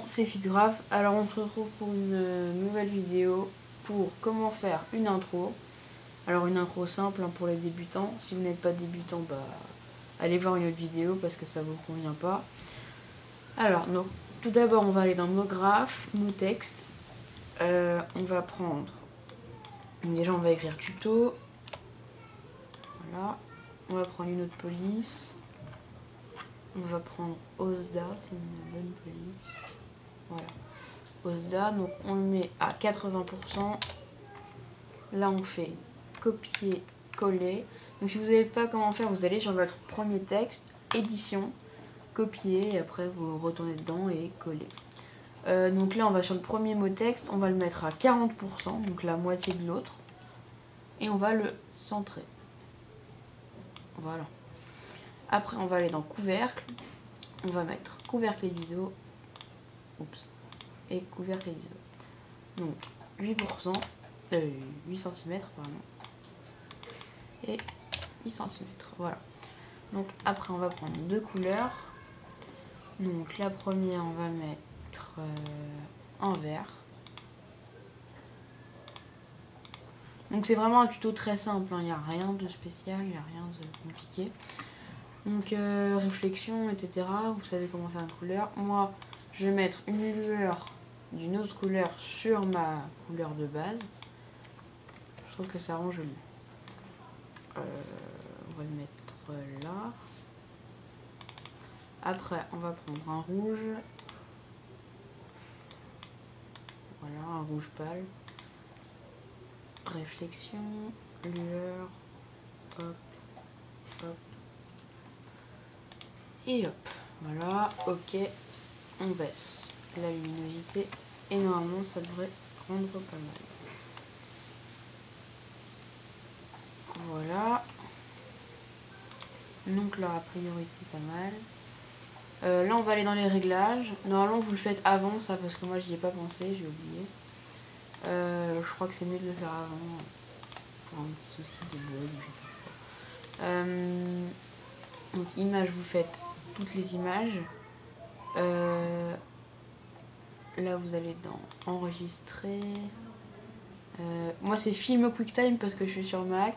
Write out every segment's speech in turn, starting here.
c'est Fitzgraph. Alors on se retrouve pour une nouvelle vidéo pour comment faire une intro. Alors une intro simple pour les débutants. Si vous n'êtes pas débutant, bah allez voir une autre vidéo parce que ça vous convient pas. Alors donc, tout d'abord on va aller dans mot graphe, mot texte. On va prendre, déjà on va écrire tuto. Voilà. On va prendre une autre police. On va prendre OSDA, c'est une bonne police. Voilà. OSDA, donc on le met à 80%. Là on fait copier, coller. Donc si vous savez pas comment faire, vous allez sur votre premier texte, édition, copier, et après vous retournez dedans et coller. Donc là on va sur le premier mot texte, on va le mettre à 40%, donc la moitié de l'autre. Et on va le centrer. Voilà. Après on va aller dans couvercle. On va mettre couvercle et l'ISO. Oups. Et couvercle et l'ISO. Donc 8%. 8 cm pardon. Et 8 cm. Voilà. Donc après on va prendre deux couleurs. Donc la première on va mettre en vert. Donc c'est vraiment un tuto très simple, il n'y a rien de spécial, il n'y a rien de compliqué. Donc réflexion, etc. Vous savez comment faire une couleur. Moi, je vais mettre une lueur d'une autre couleur sur ma couleur de base. Je trouve que ça rend joli. On va le mettre là. Après, on va prendre un rouge. Voilà, un rouge pâle. Réflexion, lueur, hop, hop. Et hop, voilà, ok, on baisse la luminosité et normalement ça devrait rendre pas mal. Voilà, donc là a priori c'est pas mal. Là on va aller dans les réglages, normalement vous le faites avant ça parce que moi j'y ai pas pensé, j'ai oublié. Je crois que c'est mieux de le faire avant pour un petit souci de bug, je sais pas. Donc image, vous faites toutes les images. Là vous allez dans enregistrer. Moi c'est film QuickTime parce que je suis sur Mac.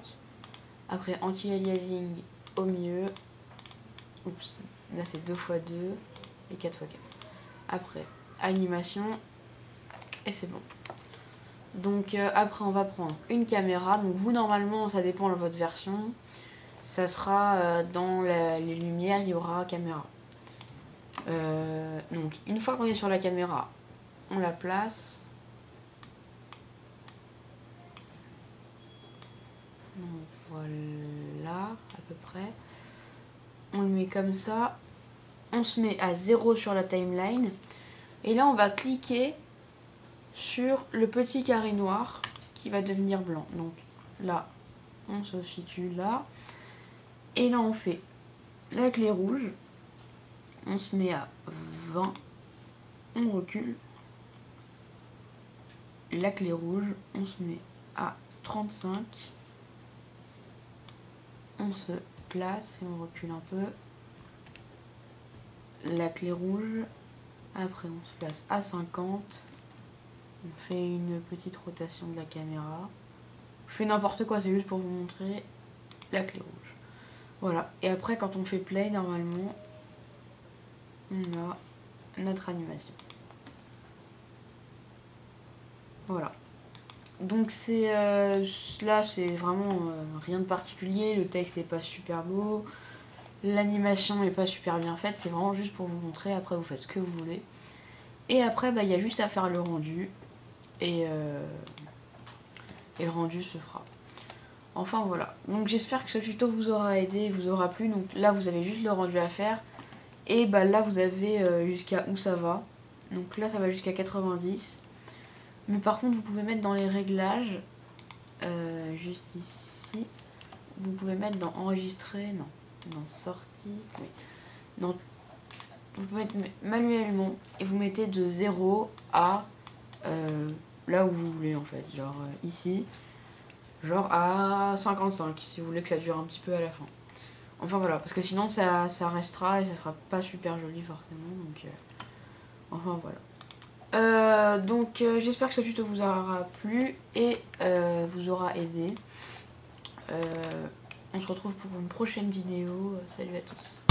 Après anti-aliasing au milieu. Oups, là c'est 2x2 et 4x4. Après animation et c'est bon. Donc après on va prendre une caméra. Donc vous normalement ça dépend de votre version. Ça sera dans les lumières, il y aura caméra. Donc une fois qu'on est sur la caméra, on la place. Donc voilà à peu près. On le met comme ça. On se met à 0 sur la timeline. Et là on va cliquer sur le petit carré noir qui va devenir blanc. Donc là on se situe là. Et là on fait la clé rouge. On se met à 20. On recule. La clé rouge, on se met à 35. On se place et on recule un peu. La clé rouge. Après on se place à 50. On fait une petite rotation de la caméra. Je fais n'importe quoi, c'est juste pour vous montrer la clé rouge. Voilà. Et après quand on fait play, normalement, on a notre animation. Voilà. Donc c'est là c'est vraiment rien de particulier, le texte n'est pas super beau, l'animation n'est pas super bien faite, c'est vraiment juste pour vous montrer, après vous faites ce que vous voulez. Et après bah, y a juste à faire le rendu et le rendu se fera. Enfin voilà, donc j'espère que ce tuto vous aura aidé, vous aura plu. Donc là vous avez juste le rendu à faire et bah là vous avez jusqu'à où ça va. Donc là ça va jusqu'à 90. Mais par contre, vous pouvez mettre dans les réglages, juste ici, vous pouvez mettre dans enregistrer, non, dans sortie, oui. Vous pouvez mettre manuellement et vous mettez de 0 à là où vous voulez en fait, genre ici, genre à 55 si vous voulez que ça dure un petit peu à la fin. Enfin voilà, parce que sinon ça restera et ça sera pas super joli forcément, donc enfin Enfin voilà. Donc j'espère que ce tuto vous aura plu et vous aura aidé. On se retrouve pour une prochaine vidéo. Salut à tous.